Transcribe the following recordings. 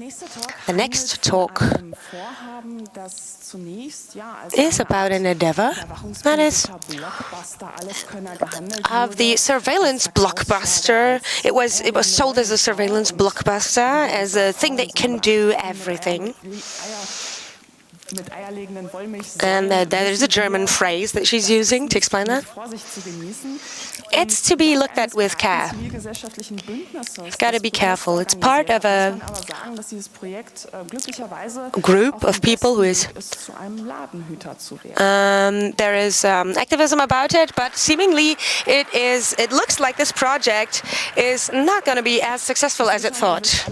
The next talk is about an endeavor that is of the surveillance blockbuster. It was sold as a surveillance blockbuster, as a thing that can do everything. And there is a German phrase that she's using to explain that. It's to be looked at with care. You've got to be careful. It's part of a group of people who is... there is activism about it, but seemingly it looks like this project is not going to be as successful as it thought.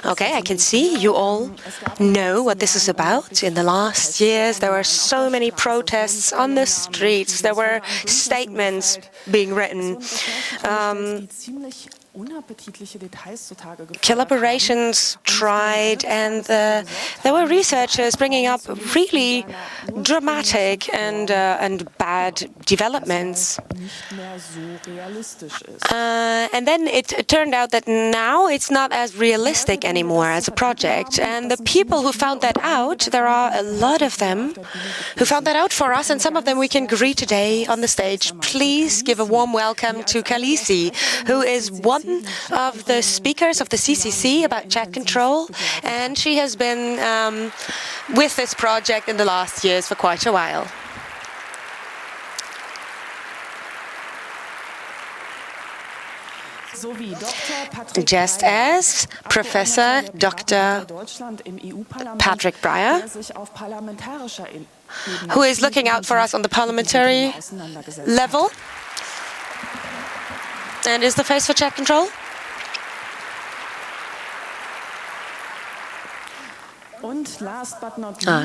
Okay, I can see you all know what this is about. In the last years, there were so many protests on the streets. There were statements being written. Collaborations tried, and there were researchers bringing up really dramatic and bad developments. And then it turned out that now it's not as realistic anymore as a project. And the people who found that out, there are a lot of them who found that out for us, and some of them we can greet today on the stage. Please give a warm welcome to Kalisi, who is one of the speakers of the CCC about chat control, and she has been with this project in the last years for quite a while. Just as Professor Dr. Patrick Breyer, who is looking out for us on the parliamentary level and is the face for chat control.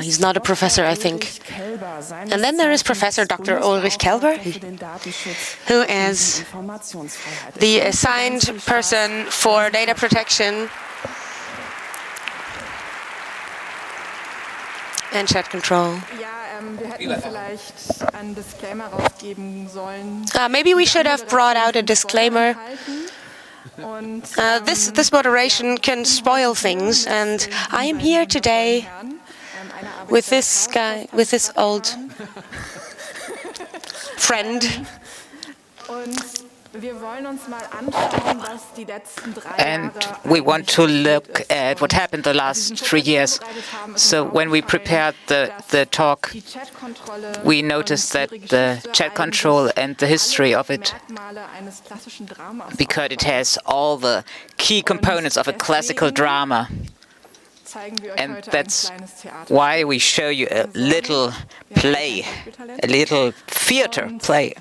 He's not a professor, I think. And then there is Professor Dr. Ulrich Kelber, who is the assigned person for data protection and chat control. Maybe we should have brought out a disclaimer. This moderation can spoil things, and I am here today with this guy, with this old friend. And we want to look at what happened the last 3 years. So when we prepared the talk, we noticed that the chat control and the history of it, because it has all the key components of a classical drama. And that's why we show you a little play, a little theater play.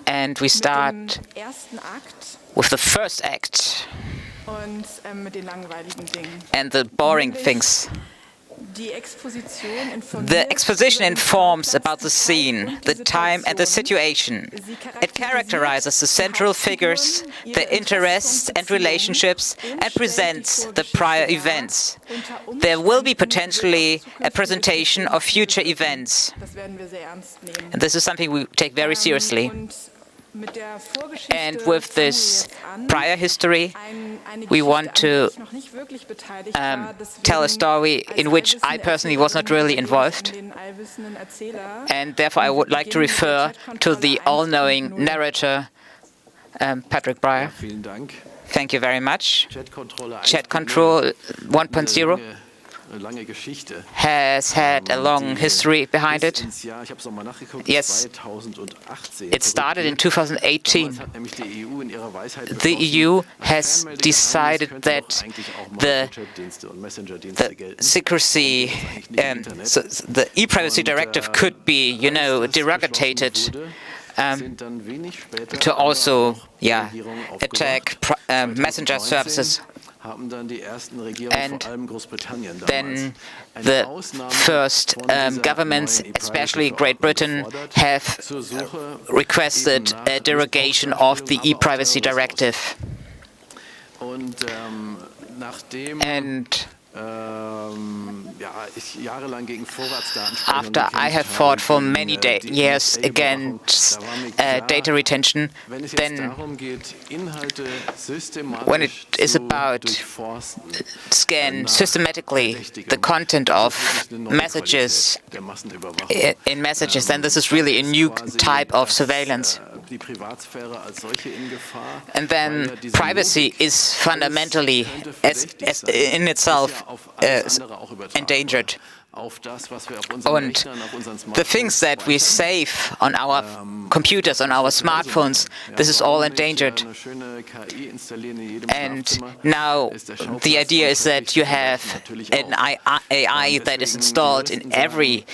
And we start with the first act and the boring things. The exposition informs about the scene, the time and the situation. It characterizes the central figures, their interests and relationships, and presents the prior events. There will be potentially a presentation of future events. And this is something we take very seriously. And with this prior history, we want to tell a story in which I personally was not really involved. And therefore, I would like to refer to the all-knowing narrator, Patrick Breyer. Thank you very much. Chat Control 1.0 has had a long history behind it. Yes, it started in 2018. The EU has decided that the secrecy, so the e-privacy directive could be, derogated to also, attack messenger services. And then the first governments, especially Great Britain, have requested a derogation of the e-privacy directive. And After I had fought for many years against data retention, then when it is about scan systematically the content of messages in messages, then this is really a new type of surveillance. And then privacy is fundamentally in itself endangered. And the things that we save on our computers, on our smartphones, this is all endangered. And now the idea is that you have an AI that is installed in every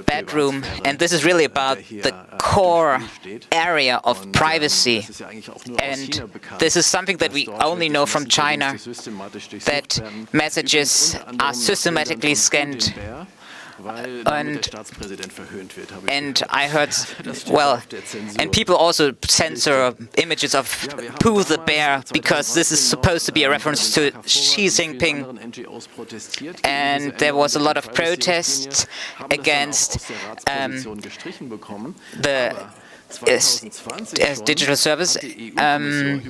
bedroom, and this is really about the core area of privacy. And this is something that we only know from China, that messages are systematically scanned. And I heard, well, and people also censor images of Pooh the bear because this is supposed to be a reference to Xi Jinping. And there was a lot of protests against the digital service, and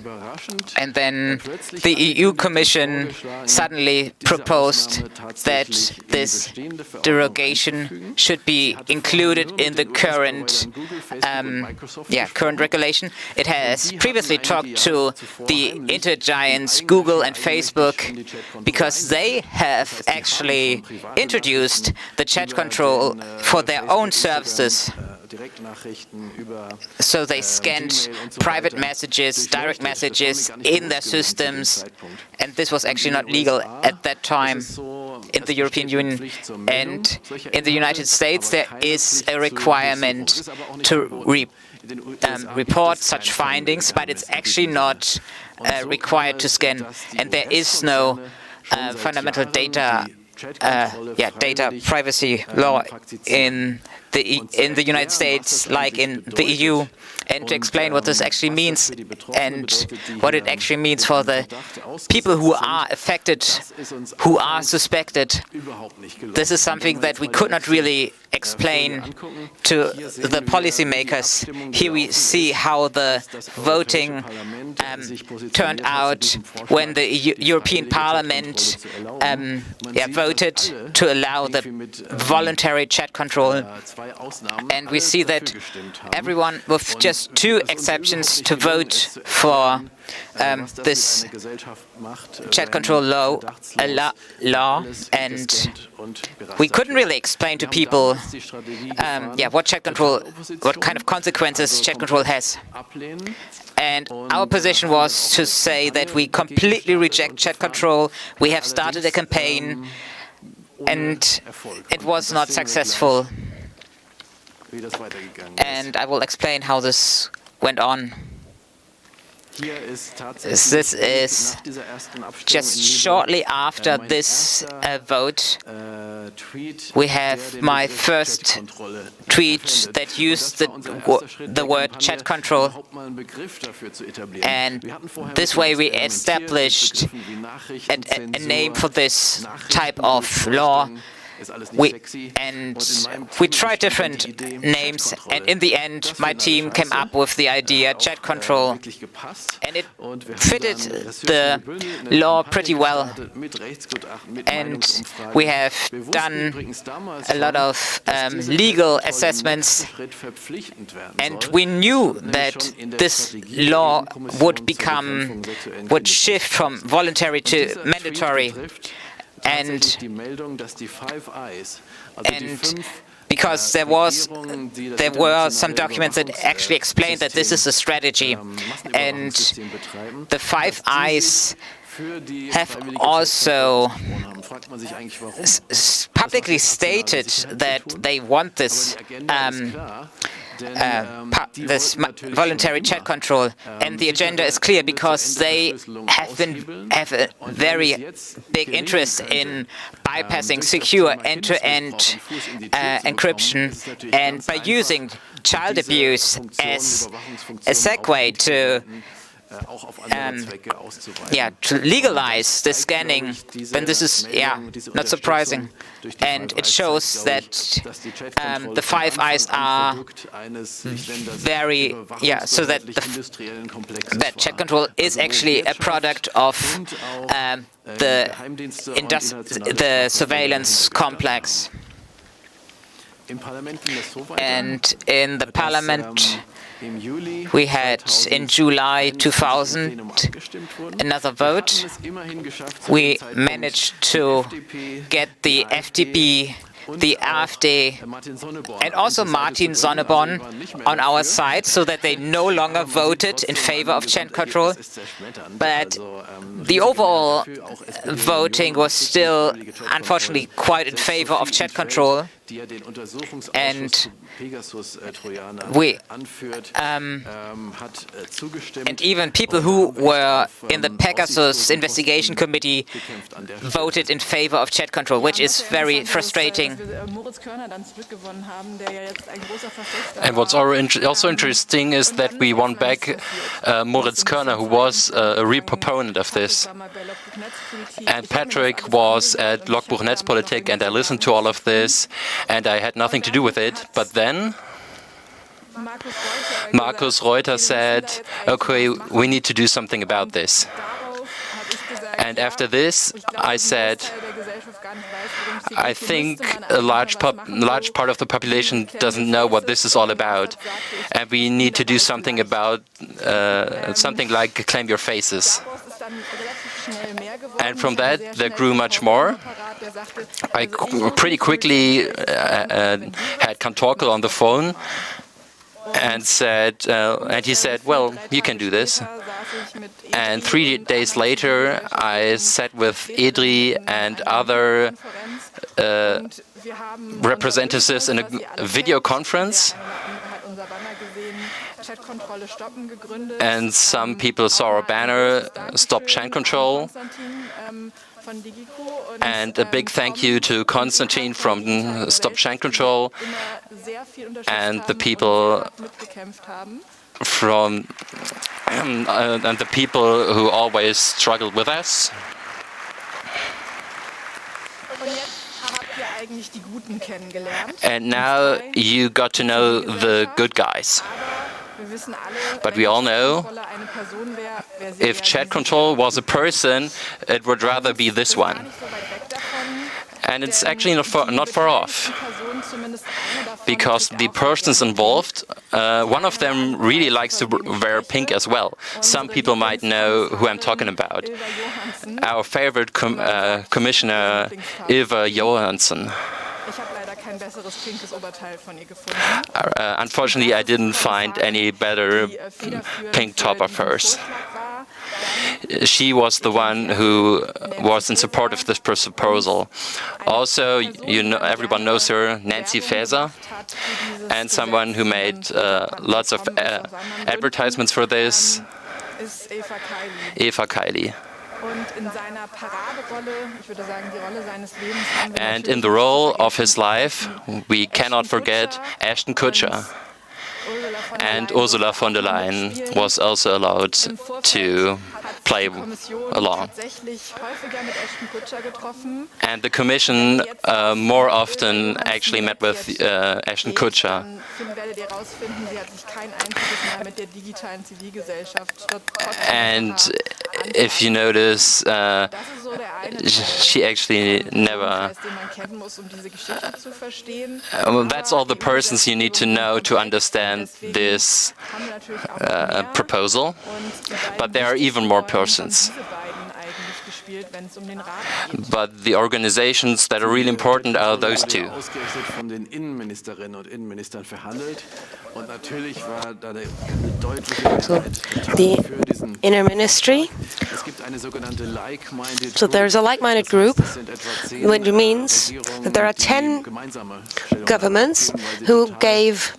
then the EU Commission suddenly proposed that this derogation should be included in the current current regulation. It has previously talked to the internet giants Google and Facebook because they have actually introduced the chat control for their own services. So they scanned private messages, direct messages in their systems, and this was actually not legal at that time in the European Union. And in the United States, there is a requirement to report such findings, but it's actually not required to scan, and there is no fundamental data privacy law in the United States, like in the EU. And to explain what this actually means and what it actually means for the people who are affected, who are suspected, this is something that we could not really explain to the policymakers. Here we see how the voting turned out when the European Parliament voted to allow the voluntary chat control. And we see that everyone, with just two exceptions, to vote for this chat control law, and we couldn't really explain to people what kind of consequences chat control has. And our position was to say that we completely reject chat control. We have started a campaign, and it was not successful. And I will explain how this went on. This is just shortly after this vote. We have my first tweet that used the word chat control, and this way we established a name for this type of law. We tried different names, and in the end my team came up with the idea chat control, and it fitted the law pretty well. And we have done a lot of legal assessments, and we knew that this law would shift from voluntary to mandatory. And because there were some documents that actually explained that this is a strategy, and the 5 Eyes have also publicly stated that they want this this voluntary chat control, and the agenda is clear because they have a very big interest in bypassing secure end-to-end encryption, and by using child abuse as a segue to to legalize the scanning, then this is not surprising, and it shows that the Five Eyes are very so that that Chatkontrolle is actually a product of the surveillance complex. And in the parliament, we had in July 2000 another vote. We managed to get the FDP, the AfD, and also Martin Sonneborn on our side, so that they no longer voted in favor of Chatkontrolle. But the overall voting was still, unfortunately, quite in favor of Chatkontrolle. And and even people who were in the Pegasus investigation committee voted in favor of Chatkontrolle, which is very frustrating. And what's also interesting is that we won back Moritz Körner, who was a real proponent of this. And Patrick was at Logbuch Netzpolitik, and I listened to all of this, and I had nothing to do with it. But then Markus Reuter said, okay, we need to do something about this. And after this, I said, I think a large part of the population doesn't know what this is all about, and we need to do something about something like Claim Your Faces. And from that, there grew much more. I pretty quickly had Kantorkel on the phone and he said, well, you can do this. And 3 days later, I sat with Edri and other representatives in a video conference. And some people saw our banner, Stop Chatkontrolle. And a big thank you to Konstantin from Stop Chatkontrolle and the people from and the people who always struggled with us. And now you got to know the good guys. But we all know, if Chatkontrolle was a person, it would rather be this one. And it's actually not far off, because the persons involved, one of them really likes to wear pink as well. Some people might know who I'm talking about. Our favorite commissioner, Ylva Johansson. Unfortunately, I didn't find any better pink top of hers. She was the one who was in support of this proposal. Also, everyone knows her, Nancy Faeser, and someone who made lots of advertisements for this, Eva Kaili. And in the role of his life, we cannot forget Ashton Kutcher. And Ursula von der Leyen was also allowed to play along. And the Commission more often actually met with Ashton Kutcher. And if you notice, she actually never... that's all the persons you need to know to understand this proposal. But there are even more persons. But the organizations that are really important are those two. So, the inner ministry. So there's a like-minded group, which means that there are 10 governments who gave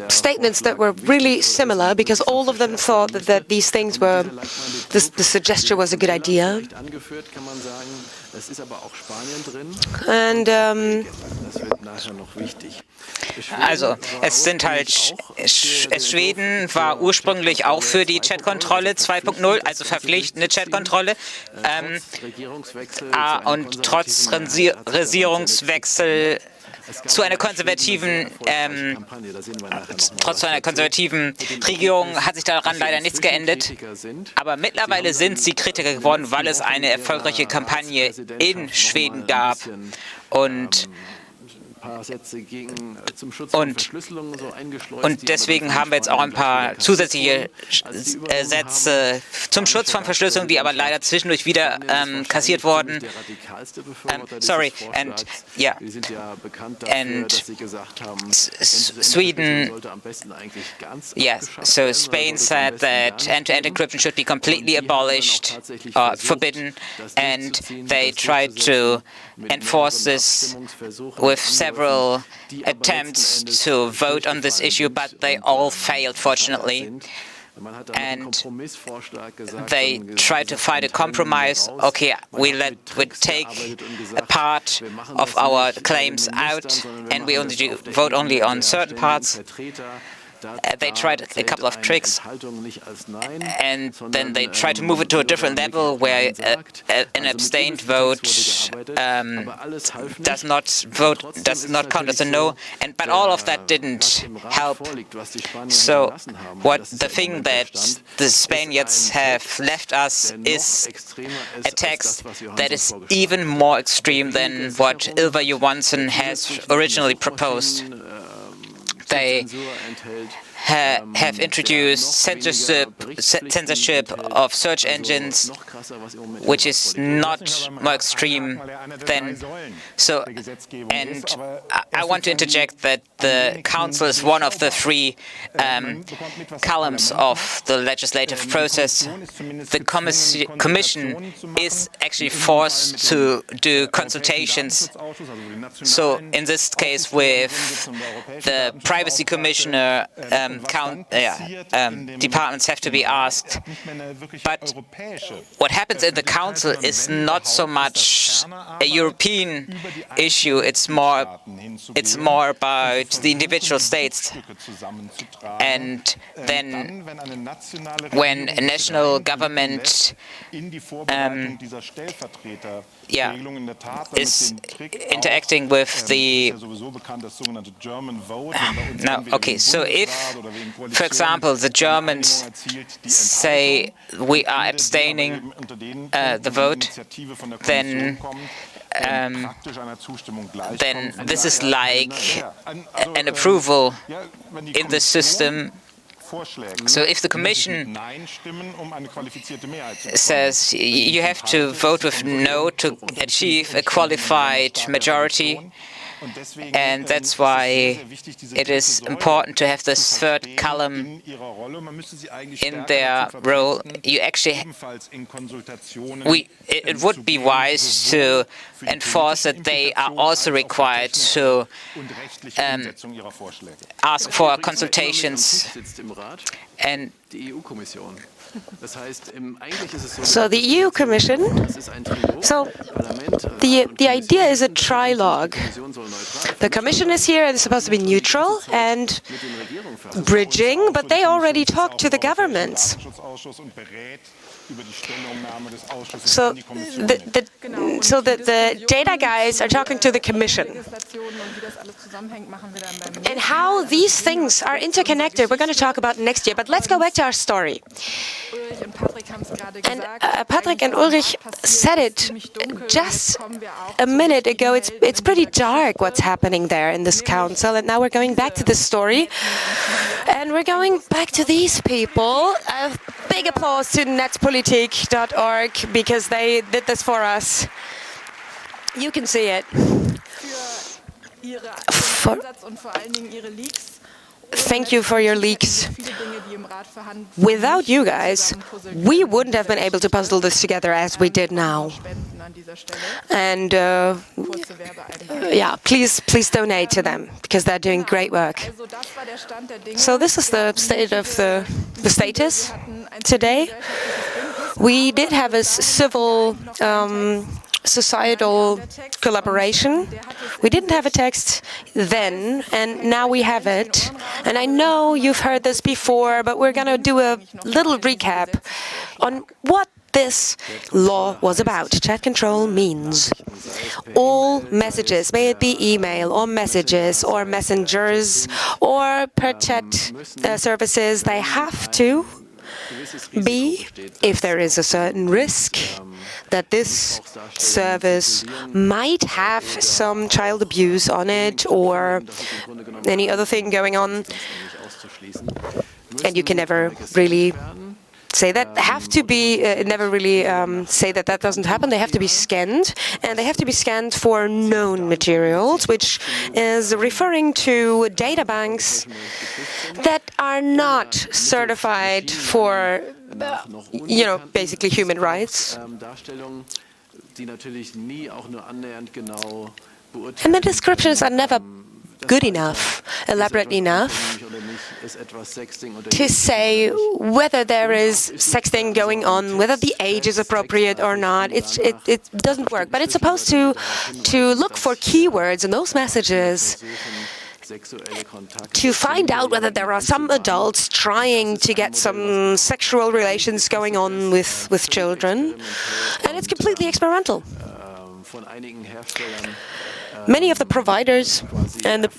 statements that were really similar, because all of them thought that these things were, the suggestion was a good idea. And also, es sind halt, Schweden war ursprünglich auch für die Chatkontrolle 2.0, also verpflichtende Chatkontrolle. Und trotz Regierungswechsel zu einer konservativen Regierung hat sich daran leider nichts geändert. Aber mittlerweile sind sie Kritiker geworden, weil es eine erfolgreiche Kampagne in Schweden gab. Und deswegen haben wir jetzt auch ein paar zusätzliche Sätze zum Schutz von Verschlüsselung, die aber leider zwischendurch wieder kassiert wurden. Sweden, yes, so Spain said that end-to-end encryption should be completely abolished, forbidden, and they tried to enforce this with several attempts to vote on this issue, but they all failed, fortunately. And they tried to find a compromise. Okay, we take a part of our claims out, and we only vote only on certain parts. They tried a couple of tricks, and then they tried to move it to a different level where an abstained vote does not count as a no. But all of that didn't help. So the thing that the Spaniards have left us is a text that is even more extreme than what Ylva Johansson has originally proposed. They have introduced censorship of search engines, which is not more extreme than so. And I want to interject that the Council is one of the three columns of the legislative process. The Commission is actually forced to do consultations. So in this case, with the Privacy Commissioner, departments have to be asked. But what happens in the Council is not so much a European issue. It's more about the individual states. And then when a national government is interacting with the so if, for example, the Germans say we are abstaining the vote, then this is like an approval in the system. So if the Commission says you have to vote with no to achieve a qualified majority, and that's why it is important to have this third column in their role. It would be wise to enforce that they are also required to ask for consultations. And so the EU Commission, so the idea is a trilogue. The Commission is here and is supposed to be neutral and bridging, but they already talked to the governments. So the data guys are talking to the Commission. And how these things are interconnected, we're going to talk about next year. But let's go back to our story. And Patrick and Ulrich said it just a minute ago. It's pretty dark what's happening there in this council. And now we're going back to the story. And we're going back to these people. Big applause to netzpolitik.org because they did this for us. You can see it. Thank you for your leaks. Without you guys, we wouldn't have been able to puzzle this together as we did now. And please donate to them because they're doing great work. So this is the state of the status today. We did have a civil societal collaboration. We didn't have a text then, and now we have it. And I know you've heard this before, but we're going to do a little recap on what this law was about. Chat control means all messages, may it be email or messages or messengers or per chat services, they have to be, if there is a certain risk that this service might have some child abuse on it or any other thing going on, and you can never really say that, have to be, never really say that that doesn't happen. They have to be scanned, and they have to be scanned for known materials, which is referring to data banks that are not certified for, basically human rights. And the descriptions are never good enough, elaborate enough to say whether there is sexting going on, whether the age is appropriate or not. It doesn't work. But it's supposed to look for keywords in those messages to find out whether there are some adults trying to get some sexual relations going on with children. And it's completely experimental. Many of the providers and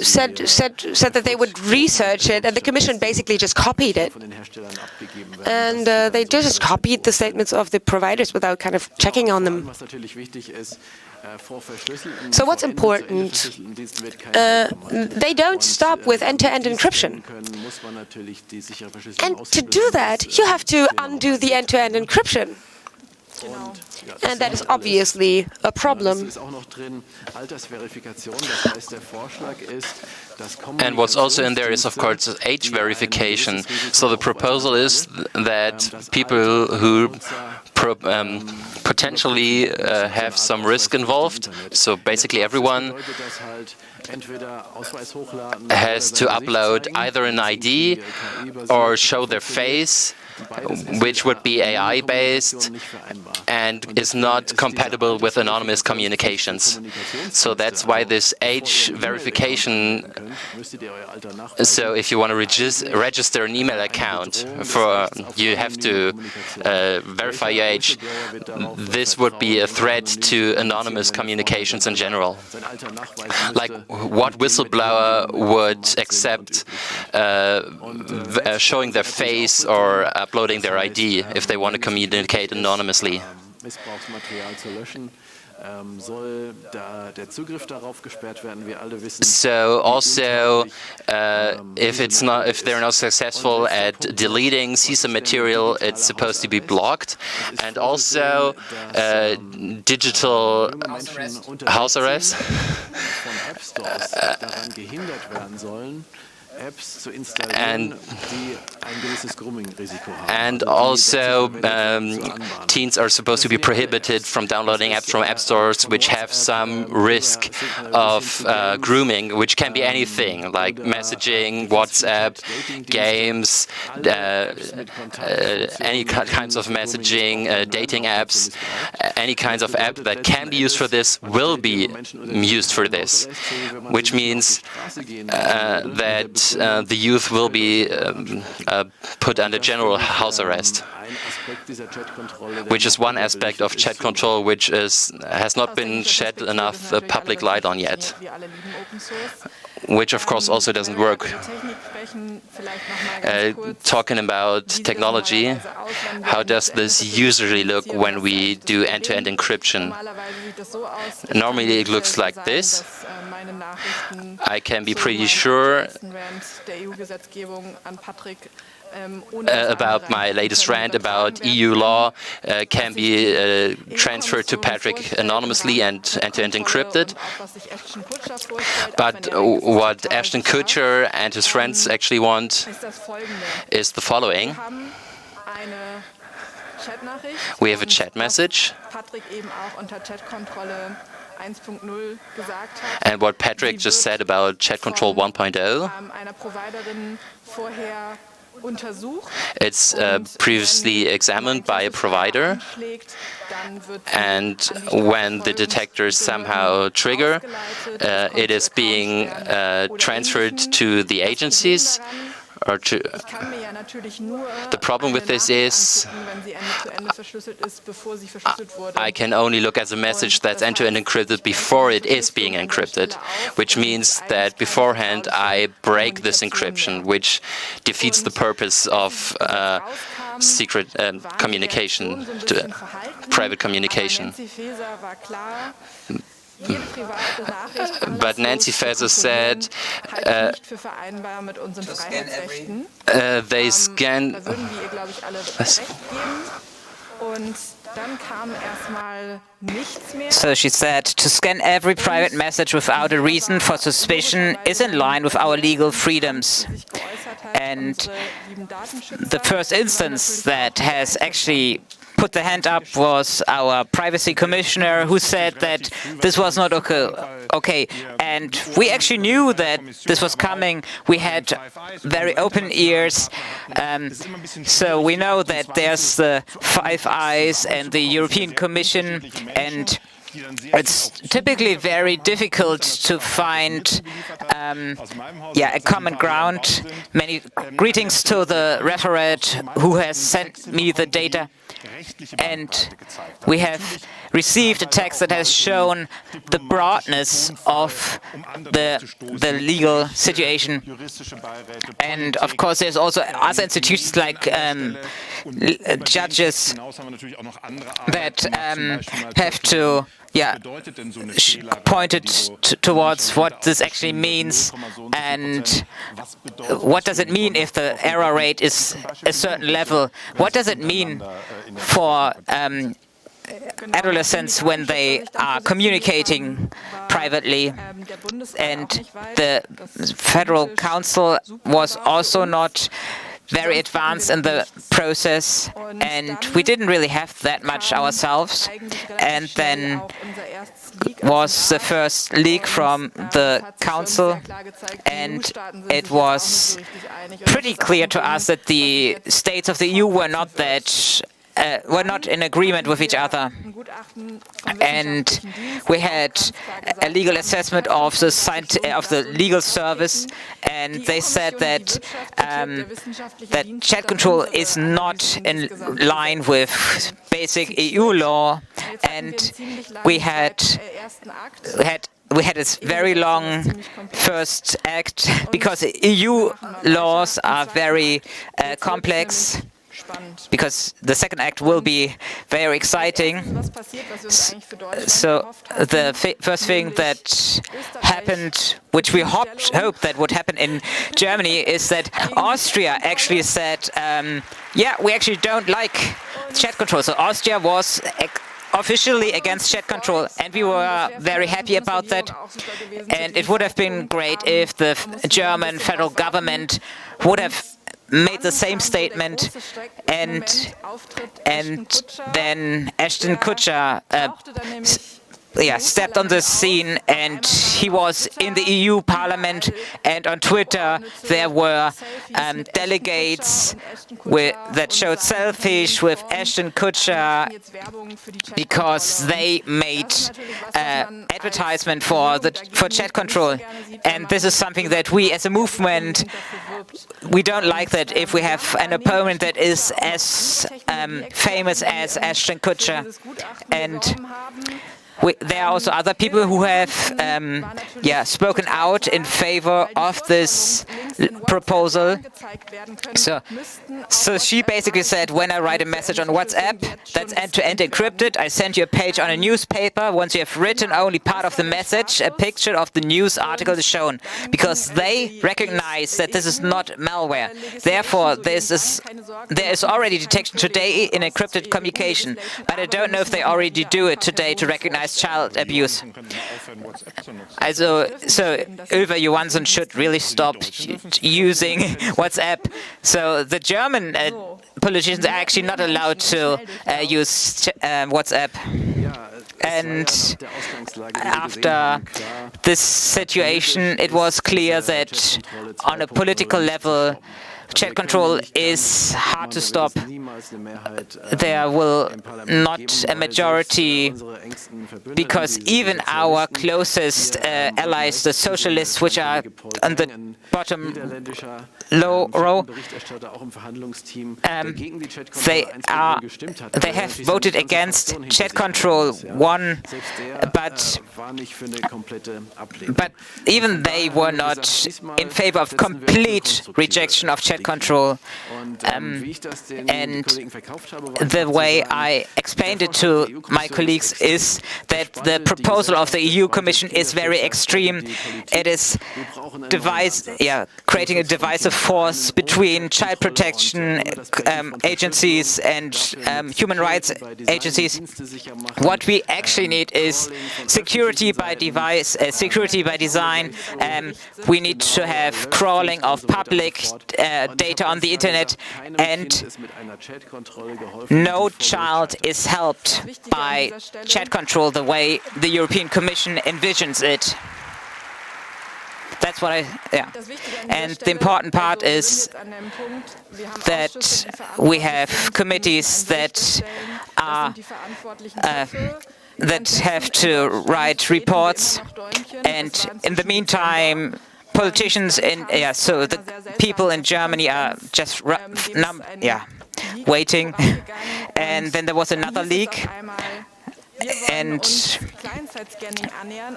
said that they would research it, and the Commission basically just copied it. And they just copied the statements of the providers without kind of checking on them. So what's important? They don't stop with end-to-end encryption. And to do that, you have to undo the end-to-end encryption. And that is obviously a problem. And what's also in there is, of course, age verification. So the proposal is that people who potentially have some risk involved, so basically everyone, has to upload either an ID or show their face, which would be AI-based and is not compatible with anonymous communications. So that's why this age verification. So if you want to register an email account, you have to verify your age. This would be a threat to anonymous communications in general. Like, what whistleblower would accept showing their face or uploading their ID if they want to communicate anonymously? So also, if they're not successful at deleting CISA material, it's supposed to be blocked, and also digital house arrest. And also, teens are supposed to be prohibited from downloading apps from app stores which have some risk of grooming, which can be anything, like messaging, WhatsApp, games, any kinds of messaging, dating apps, any kinds of app that can be used for this will be used for this, which means that the youth will be put under general house arrest, which is one aspect of chat control which has not been shed enough public light on yet, which of course also doesn't work. Talking about technology, how does this usually look when we do end-to-end encryption? Normally it looks like this. I can be pretty sure about my latest rant about EU law can be transferred to Patrick anonymously and end-to-end encrypted. But what Ashton Kutcher and his friends actually want is the following. We have a chat message. And what Patrick just said about chat control 1.0, It's previously examined by a provider, and when the detectors somehow trigger, it is being transferred to the agencies. The problem with this is I can only look at the message that's end-to-end encrypted before it is being encrypted, which means that beforehand I break this encryption, which defeats the purpose of secret communication, private communication. But Nancy Faeser said they scan. So she said, to scan every private message without a reason for suspicion is in line with our legal freedoms. And the first instance that has actually put the hand up was our privacy commissioner, who said that this was not okay. And we actually knew that this was coming. We had very open ears. So we know that there's the Five Eyes and the European Commission, and it's typically very difficult to find a common ground. Many greetings to the referent who has sent me the data. And we have received a text that has shown the broadness of the legal situation. And of course, there's also other institutions like judges that have to pointed towards what this actually means, and what does it mean if the error rate is a certain level? What does it mean for adolescents when they are communicating privately? And the Federal Council was also not very advanced in the process, and we didn't really have that much ourselves. And then was the first leak from the Council, and it was pretty clear to us that the states of the EU were not in agreement with each other. And we had a legal assessment of the legal service, and they said that chat control is not in line with basic EU law, and we had this very long first act because EU laws are very complex. Because the second act will be very exciting. So the first thing that happened, which we hoped that would happen in Germany, is that Austria actually said, we actually don't like chat control. So Austria was officially against chat control, and we were very happy about that. And it would have been great if the German federal government would have made the same statement, and then Ashton Kutcher stepped on the scene, and he was in the EU Parliament, and on Twitter there were delegates that showed selfies with Ashton Kutcher because they made advertisement for chat control. And this is something that we as a movement, we don't like, that if we have an opponent that is as famous as Ashton Kutcher. And there are also other people who have spoken out in favor of this proposal. So she basically said, when I write a message on WhatsApp that's end-to-end encrypted, I send you a page on a newspaper. Once you have written only part of the message, a picture of the news article is shown, because they recognize that this is not malware. Therefore, there is already detection today in encrypted communication, but I don't know if they already do it today to recognize child abuse. So Ylva Johansson should really stop using WhatsApp. So the German politicians are actually not allowed to use WhatsApp. And after this situation, it was clear that on a political level, chat control is hard to stop. There will not a majority, because even our closest allies, the socialists, which are on the bottom low row, they have voted against chat control 1, but even they were not in favor of complete rejection of chat control. And the way I explained it to my colleagues is that the proposal of the EU Commission is very extreme. It is creating a divisive force between child protection agencies and human rights agencies. What we actually need is security by device, security by design. We need to have crawling of public data on the internet, and no child is helped by chat control the way the European Commission envisions it. That's what And the important part is that we have committees that have to write reports, and in the meantime, politicians so the people in Germany are just waiting. And then there was another leak. And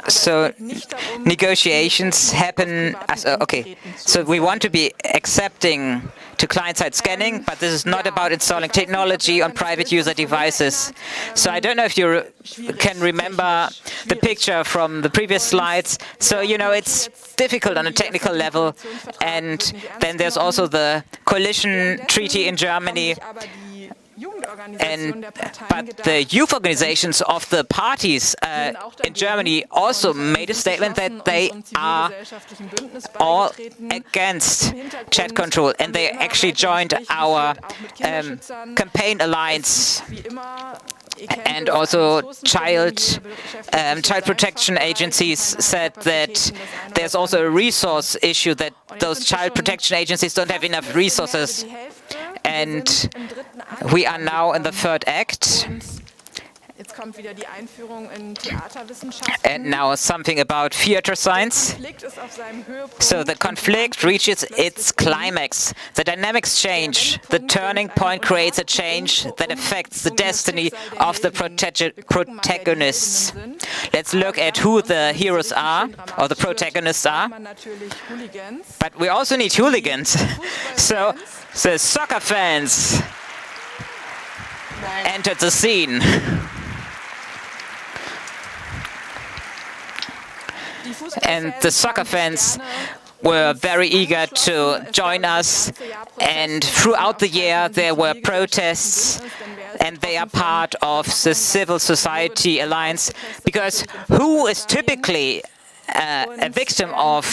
so negotiations happen. So we want to be accepting to client-side scanning, but this is not about installing technology on private user devices. So I don't know if you can remember the picture from the previous slides. So, it's difficult on a technical level. And then there's also the coalition treaty in Germany. But the youth organizations of the parties in Germany also made a statement that they are all against chat control, and they actually joined our campaign alliance. And also child protection agencies said that there's also a resource issue, that those child protection agencies don't have enough resources. And we are now in the third act. And now something about theater science. So the conflict reaches its climax. The dynamics change. The turning point creates a change that affects the destiny of the protagonists. Let's look at who the heroes are, or the protagonists are. But we also need hooligans. So the soccer fans entered the scene. And the soccer fans were very eager to join us, and throughout the year there were protests, and they are part of the civil society alliance, because who is typically a victim of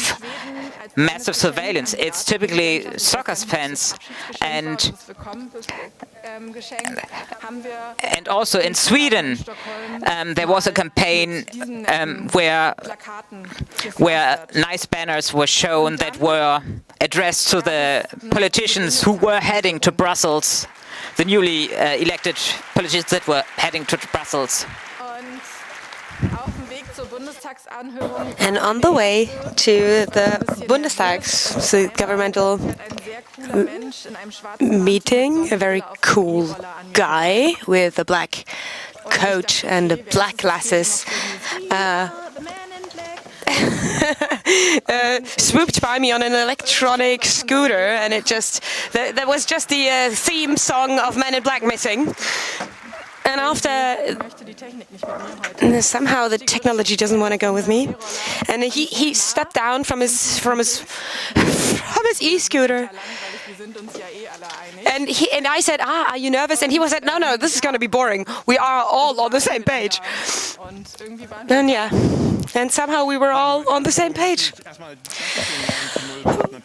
massive surveillance? It's typically soccer fans. And also in Sweden, there was a campaign where nice banners were shown that were addressed to the politicians who were heading to Brussels, the newly elected politicians that were heading to Brussels. And on the way to the Bundestag's governmental meeting, a very cool guy with a black coat and black glasses swooped by me on an electronic scooter, and that was just the theme song of Men in Black missing. And after, somehow the technology doesn't want to go with me, and he stepped down from his e-scooter, and I said, are you nervous? And he said, no, this is going to be boring. We are all on the same page. And somehow we were all on the same page.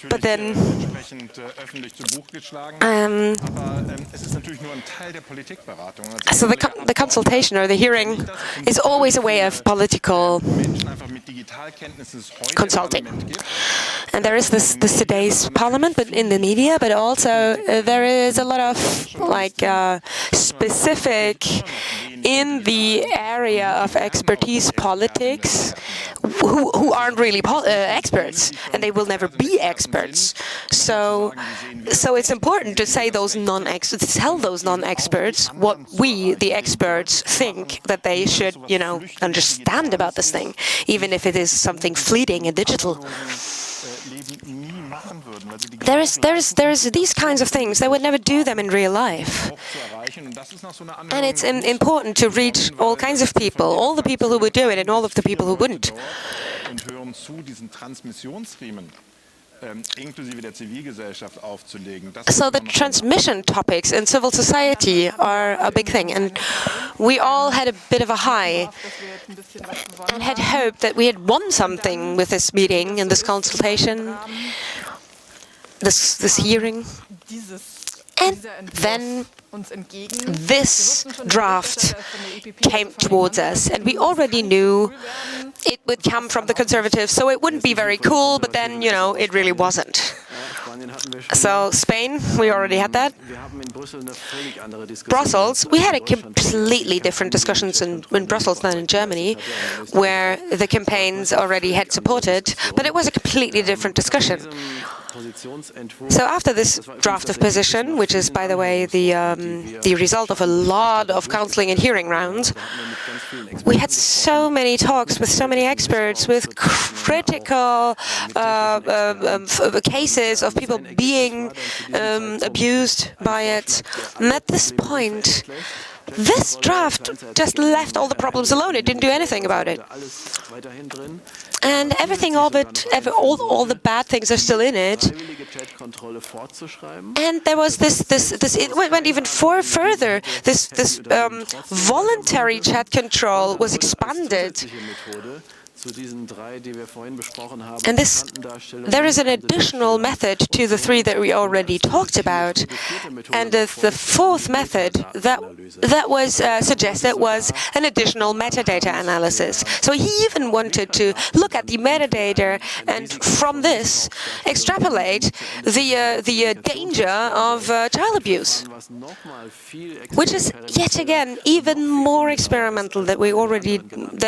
But then, so the consultation or the hearing is always a way of political consulting. And there is this today's parliament, but in the media, but also there is a lot of specific in the area of expertise politics who aren't really experts, and they will never be experts. So it's important to say those non-experts, tell those non-experts what we, the experts, think that they should, understand about this thing, even if it is something fleeting and digital. There's these kinds of things. They would never do them in real life. And it's important to reach all kinds of people, all the people who would do it and all of the people who wouldn't. So the transmission topics in civil society are a big thing, and we all had a bit of a high and had hoped that we had won something with this meeting and this consultation, this hearing. And then this draft came towards us, and we already knew it would come from the Conservatives, so it wouldn't be very cool, but then, it really wasn't. So Spain, we already had that. Brussels, we had a completely different discussions in Brussels than in Germany, where the campaigns already had supported, but it was a completely different discussion. So after this draft of position, which is, by the way, the result of a lot of counseling and hearing rounds, we had so many talks with so many experts, with critical cases of people being abused by it. And at this point, this draft just left all the problems alone. It didn't do anything about it. And everything of it, all the bad things are still in it. And there was this it went even further. This voluntary chat control was expanded. And there is an additional method to the three that we already talked about. And the fourth method that was suggested was an additional metadata analysis. So he even wanted to look at the metadata and from this extrapolate the danger of child abuse, which is yet again even more experimental than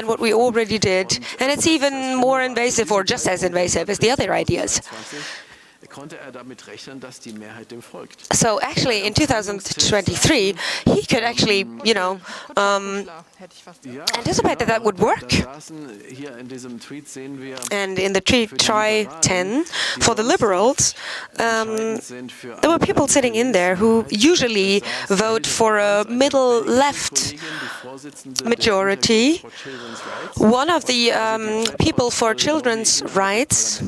what we already did. And it's even more invasive, or just as invasive as the other ideas. So actually, in 2023, he could actually, anticipate that would work. And in the tweet, try 10, for the Liberals, there were people sitting in there who usually vote for a middle-left majority. One of the people for children's rights,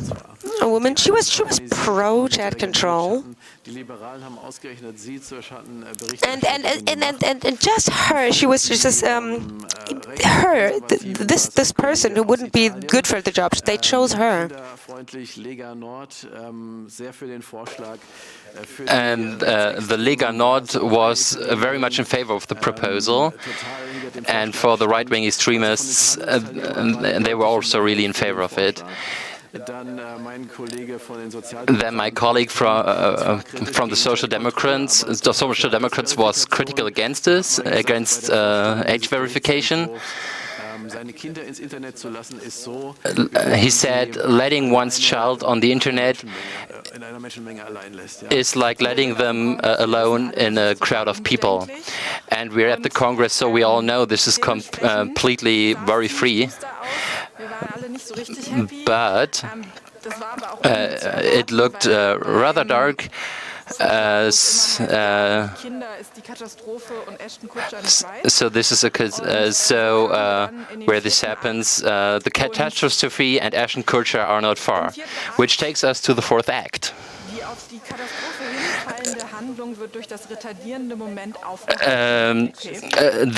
a woman, she was pro-chat control. And just her, she was just this person who wouldn't be good for the job. They chose her. And the Lega Nord was very much in favor of the proposal, and for the right-wing extremists, they were also really in favor of it. Then my colleague from the Social Democrats was critical against this, against age verification. He said letting one's child on the internet is like letting them alone in a crowd of people. And we're at the Congress, so we all know this is completely worry-free. But it looked rather dark. So this is where this happens, the catastrophe and Ashton Kutcher are not far, which takes us to the fourth act.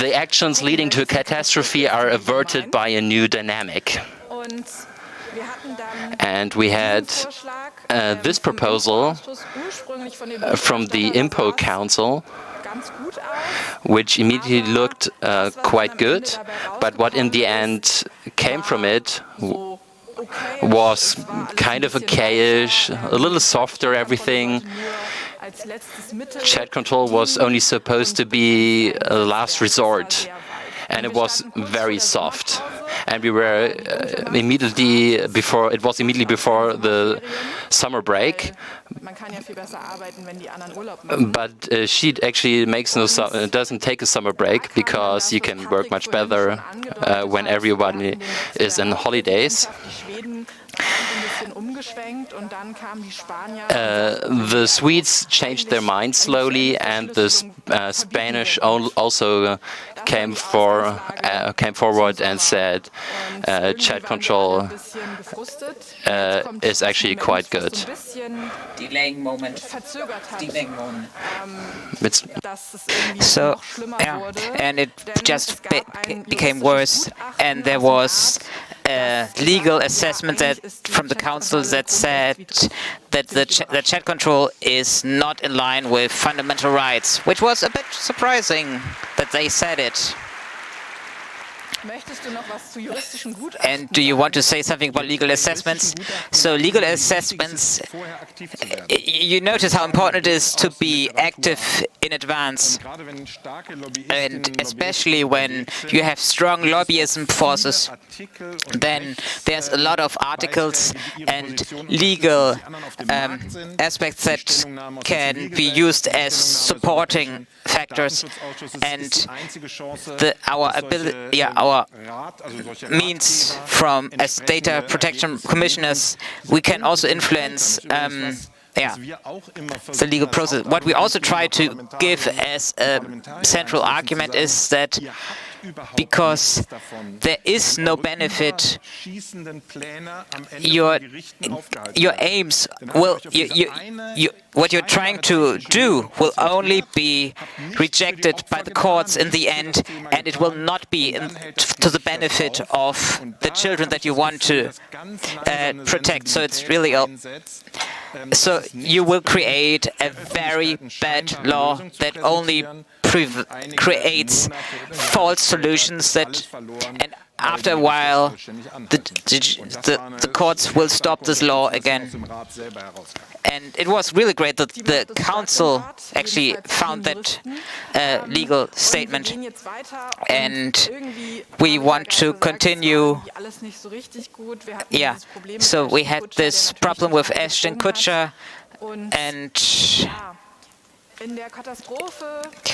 The actions leading to a catastrophe are averted by a new dynamic. And we had this proposal from the IMPO Council, which immediately looked quite good, but what in the end came from it was kind of okayish, a little softer, everything. Chat control was only supposed to be a last resort, and it was very soft. And we were immediately before the summer break. But she actually doesn't take a summer break, because you can work much better when everyone is in holidays. The Swedes changed their minds slowly, and the Spanish also came forward and said chat control is actually quite good. Delaying moment. So, yeah, and it just became worse, and there was a legal assessment from the council that said that the chat control is not in line with fundamental rights, which was a bit surprising that they said it. And do you want to say something about legal assessments? So legal assessments, you notice how important it is to be active in advance, and especially when you have strong lobbyism forces, then there's a lot of articles and legal aspects that can be used as supporting factors, and our means from as data protection commissioners, we can also influence the legal process. What we also try to give as a central argument is that because there is no benefit, your aims will, what you're trying to do will only be rejected by the courts in the end, and it will not be to the benefit of the children that you want to protect. So it's really so you will create a very bad law that only creates false solutions and after a while the courts will stop this law again. And it was really great that the council actually found that legal statement, and we want to continue. Yeah, so we had this problem with Ashton Kutcher, and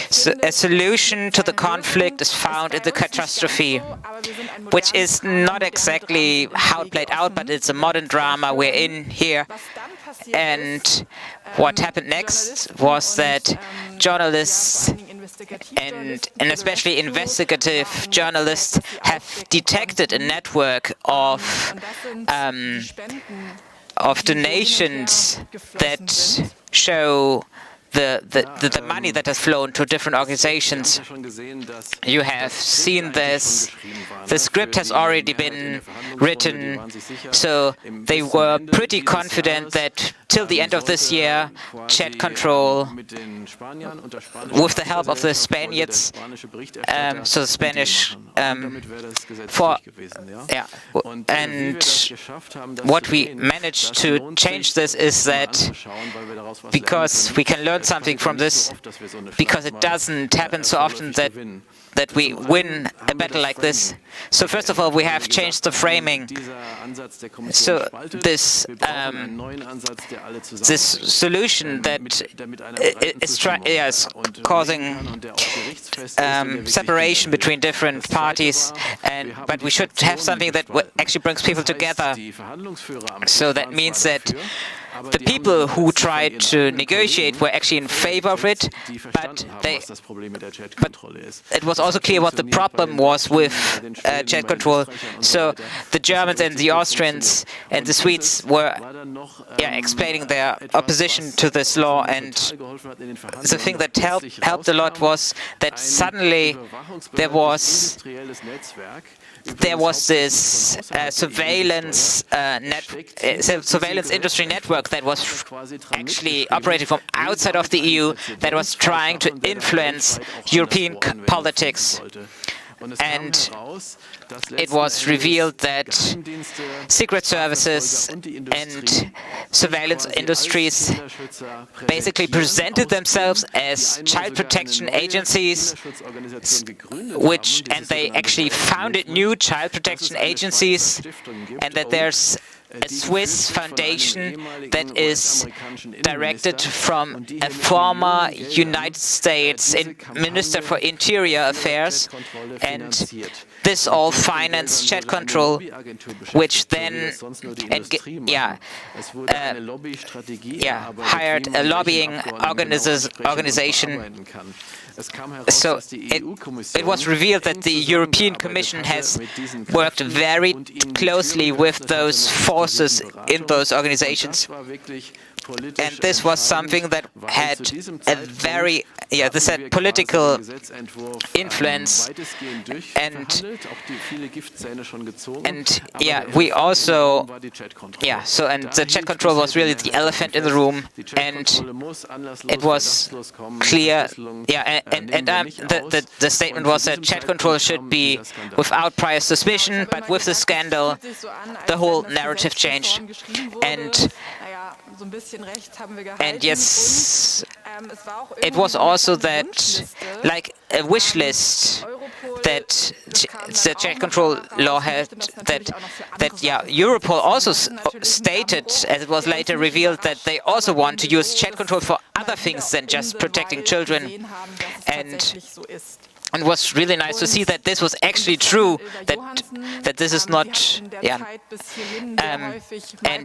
so a solution to the conflict is found in the catastrophe, which is not exactly how it played out, but it's a modern drama we're in here. And what happened next was that journalists and especially investigative journalists have detected a network of donations that show the money that has flown to different organizations. You have seen this. The script has already been written, so they were pretty confident that till the end of this year, chat control, with the help of the Spaniards, so the Spanish, and what we managed to change this is that because we can learn something from this, because it doesn't happen so often that we win a battle like this. So first of all, we have changed the framing. So this solution that is causing separation between different parties, but we should have something that actually brings people together. So that means that the people who tried to negotiate were actually in favor of it, but it was also clear what the problem was with chat control. So the Germans and the Austrians and the Swedes were explaining their opposition to this law, and the thing that helped a lot was that suddenly there was this surveillance industry network that was actually operating from outside of the EU, that was trying to influence European politics. And it was revealed that secret services and surveillance industries basically presented themselves as child protection agencies, and they actually founded new child protection agencies, and that there's a Swiss foundation that is directed from a former United States Minister for Interior Affairs, and this all financed Chatkontrolle, which then hired a lobbying organization. So it was revealed that the European Commission has worked very closely with those forces in those organizations. And this was something that had a very, this had political influence, and we also, and the Chatkontrolle was really the elephant in the room, and it was clear, the statement was that Chatkontrolle should be without prior suspicion, but with the scandal, the whole narrative changed, and yes, it was also that, like a wish list that the Chatkontrolle law had, that Europol also stated, as it was later revealed, that they also want to use Chatkontrolle for other things than just protecting children. And it was really nice to see that this was actually true, that this is not, and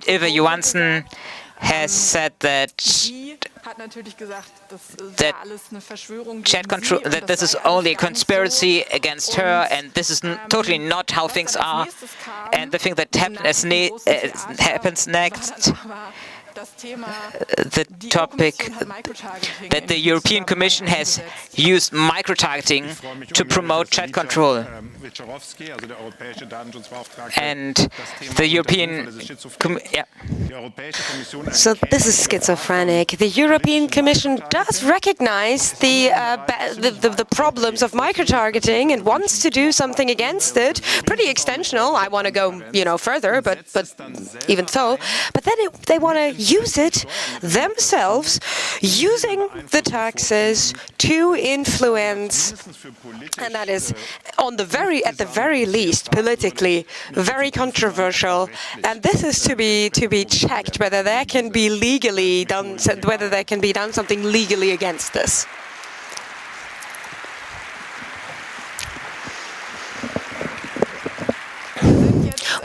Ilve Johansen has said that Chatkontrolle, that this is only a conspiracy against her, and this is totally not how things are. And the thing that happens next, the topic that the European Commission has used micro-targeting to promote Chatkontrolle. And the European So this is schizophrenic. The European Commission does recognize the problems of micro-targeting and wants to do something against it. Pretty extensional. I want to go, further, but even so. But then they want to use it themselves, using the taxes to influence, and that is at the very least politically very controversial. And this is to be checked whether there can be done something legally against this.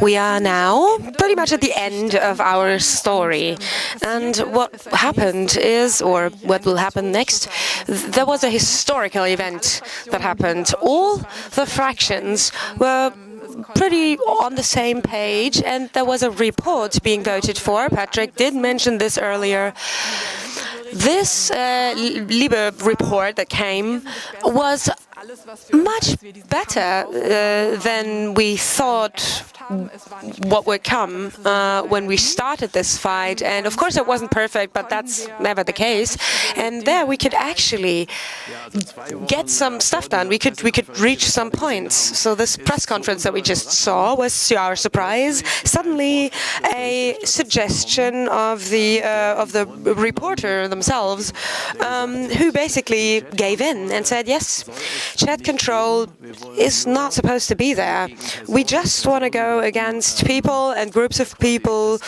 We are now pretty much at the end of our story. And what happened is, or what will happen next, there was a historical event that happened. All the fractions were pretty on the same page, and there was a report being voted for. Patrick did mention this earlier. This Liebe report that came was much better than we thought what would come when we started this fight. And of course it wasn't perfect, but that's never the case. And there we could actually get some stuff done. We could reach some points. So this press conference that we just saw was, to our surprise, suddenly a suggestion of the reporter themselves, who basically gave in and said, yes, Chatkontrolle is not supposed to be there. We just want to go against people and groups of people,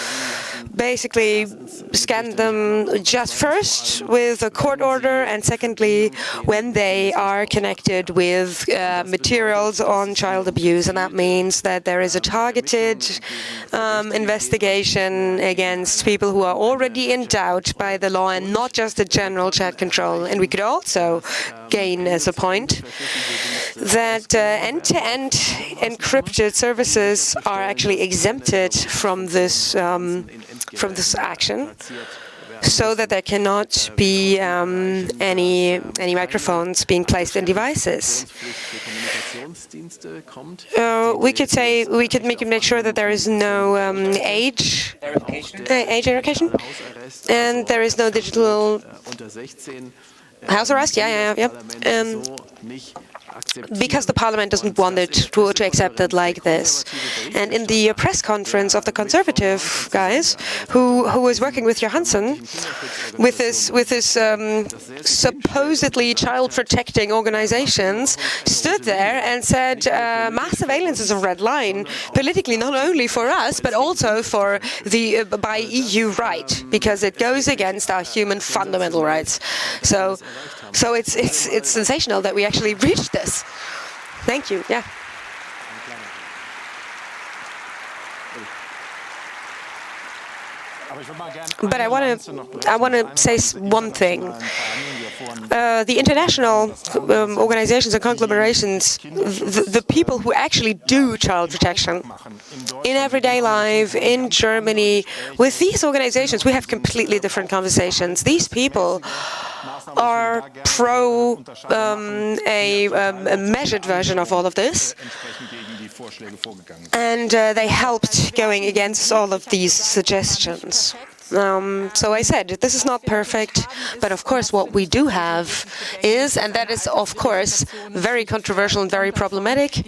basically scan them just first with a court order, and secondly when they are connected with materials on child abuse. And that means that there is a targeted investigation against people who are already in doubt by the law, and not just a general Chatkontrolle. And we could also gain as a point that end-to-end encrypted services are actually exempted from this action, so that there cannot be any microphones being placed in devices. We could make sure that there is no age verification, and there is no digital house arrest. because the parliament doesn't want it to accept it like this. And in the press conference of the conservative guys, who was working with Johansson, with this supposedly child-protecting organizations, stood there and said, mass surveillance is a red line, politically not only for us, but also for the by EU right, because it goes against our human fundamental rights. So it's sensational that we actually reached this. Thank you. Yeah. But I want to say one thing. The international organizations and conglomerations, the people who actually do child protection in everyday life in Germany, with these organizations, we have completely different conversations. These people are pro a measured version of all of this, and they helped going against all of these suggestions. So I said, this is not perfect, but of course what we do have is, and that is of course very controversial and very problematic,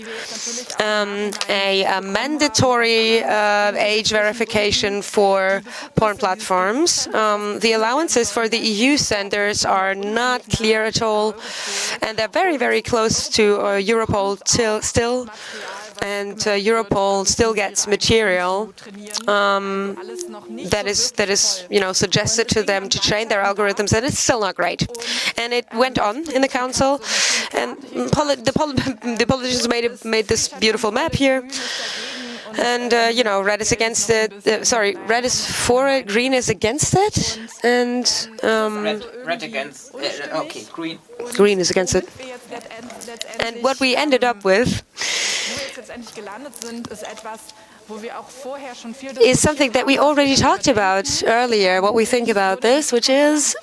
a mandatory age verification for porn platforms. The allowances for the EU centers are not clear at all, and they're very, very close to Europol still. And Europol still gets material that is suggested to them to train their algorithms, and it's still not great. And it went on in the council, and the politicians made this beautiful map here. And red is against it. Red is for it. Green is against it, and red against. Okay, green. Green is against it. And what we ended up with is something that we already talked about earlier, what we think about this, which is,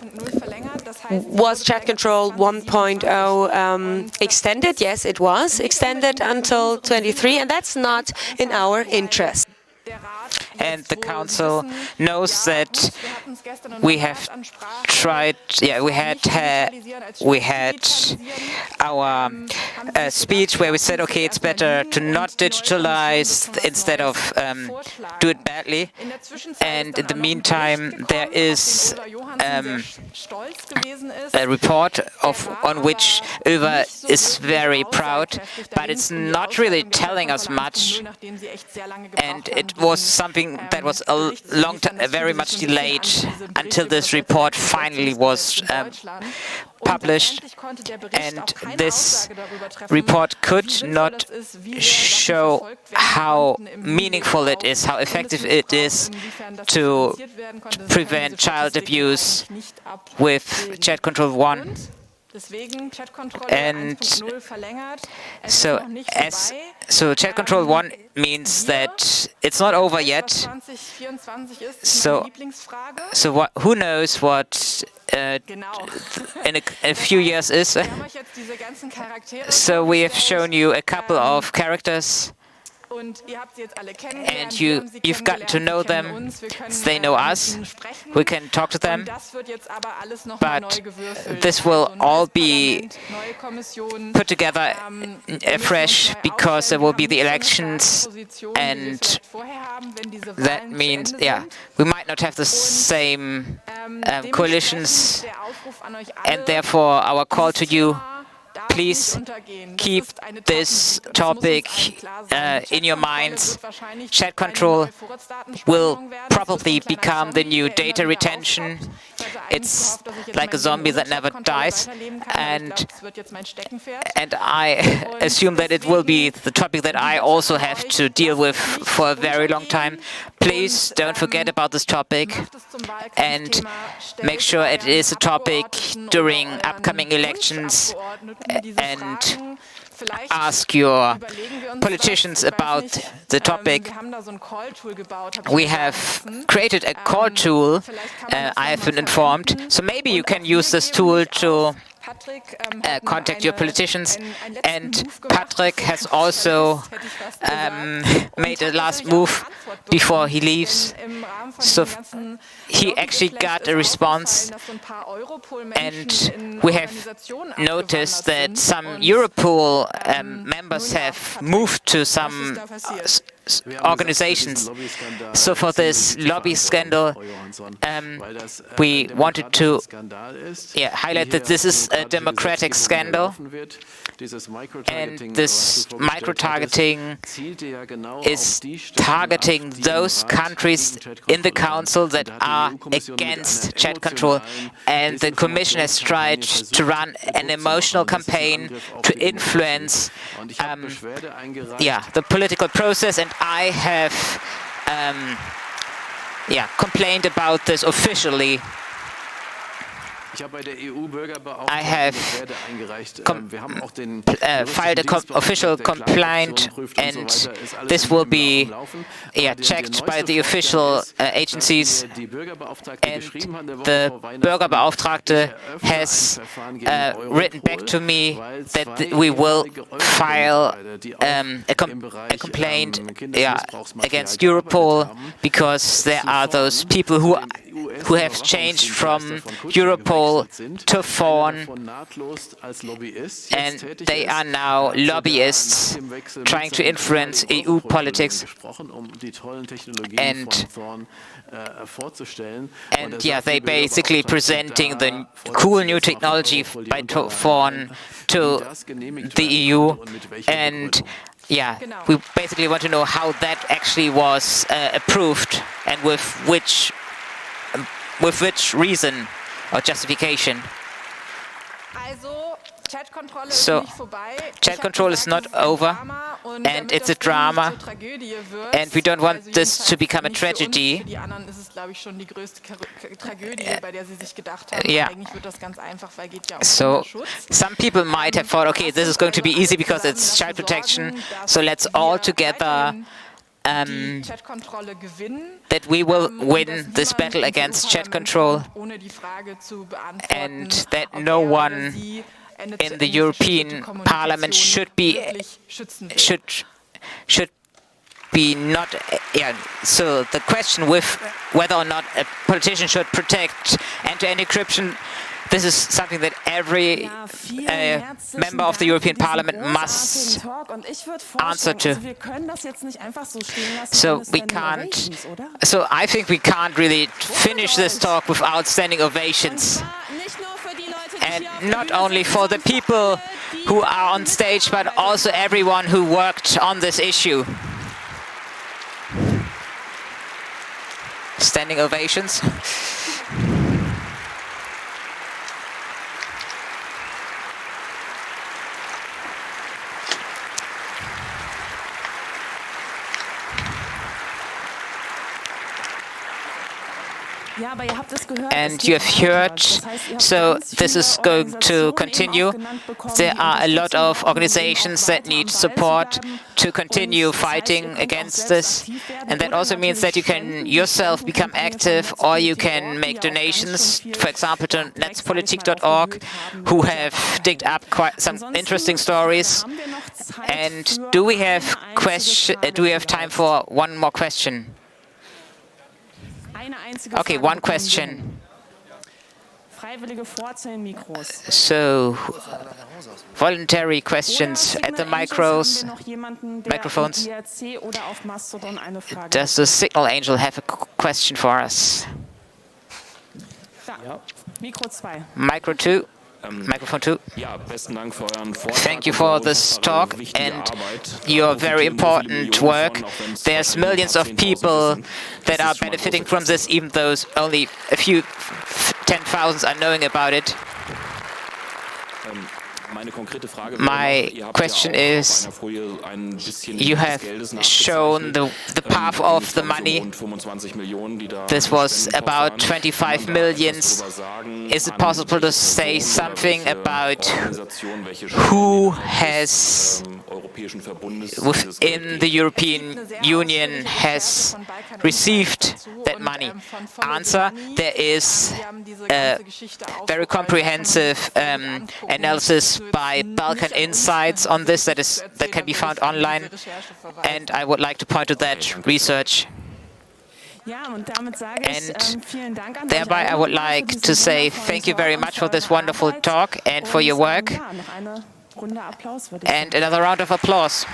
was chat control 1.0 extended? Yes, it was extended until 23, and that's not in our interest. And the Council knows that we have tried, we had our speech where we said, okay, it's better to not digitalize instead of do it badly. And in the meantime, there is a report on which Uwe is very proud, but it's not really telling us much. And it was something that was a long time, very much delayed until this report finally was published, and this report could not show how meaningful it is, how effective it is to prevent child abuse with Chat Control 1. And so Chat Control 1 means that it's not over yet. So who knows what in a few years is. So we have shown you a couple of characters, and you've gotten to know them, they know us, we can talk to them, but this will all be put together afresh because there will be the elections, and that means, we might not have the same coalitions, and therefore our call to you, please keep this topic in your minds. Chat control will probably become the new data retention. It's like a zombie that never dies, and I assume that it will be the topic that I also have to deal with for a very long time. Please don't forget about this topic, and make sure it is a topic during upcoming elections, and ask your politicians about the topic. We have created a call tool, I have been informed, so maybe you can use this tool to contact your politicians. And Patrick has also made a last move before he leaves. So he actually got a response, and we have noticed that some Europol members have moved to some organizations. So for this lobby scandal, we wanted to highlight that this is a democratic scandal, and this micro-targeting is targeting those countries in the Council that are against chat control, and the Commission has tried to run an emotional campaign to influence the political process, and I have complained about this officially. I have filed an official complaint, and this will be checked by the official agencies. And the Bürgerbeauftragte has written back to me that we will file a complaint against Europol, because there are those people who have changed from Europol to Vorn, and they are now lobbyists trying to influence EU politics. And they basically presenting the cool new technology by Vorn to the EU. And we basically want to know how that actually was approved, and with which reason or justification. So, chat control is not over, and it's a drama, and we don't want this to become a tragedy. So, some people might have thought, okay, this is going to be easy because it's child protection, so let's all together that we will win this battle against chat control, and that no one in the European Parliament should be not. So the question with whether or not a politician should protect end-to-end encryption, this is something that every member of the European Parliament must answer to. So we can't. So I think we can't really finish this talk without standing ovations. And not only for the people who are on stage, but also everyone who worked on this issue. Standing ovations. And you have heard, so this is going to continue. There are a lot of organizations that need support to continue fighting against this. And that also means that you can yourself become active, or you can make donations, for example, to netzpolitik.org, who have digged up quite some interesting stories. And do we have time for one more question? Okay, one question. So, voluntary questions at the microphones. Does the Signal Angel have a question for us? Micro 2. Microphone 2. Thank you for this talk and your very important work. There's millions of people that are benefiting from this, even though only a few 10,000 are knowing about it. My question is, you have shown the path of the money. This was about 25 million. Is it possible to say something about who has within the European Union has received that money? Answer: there is a very comprehensive analysis by Balkan Insights on this that can be found online, and I would like to point to that research. And thereby I would like to say thank you very much for this wonderful talk and for your work. And another round of applause.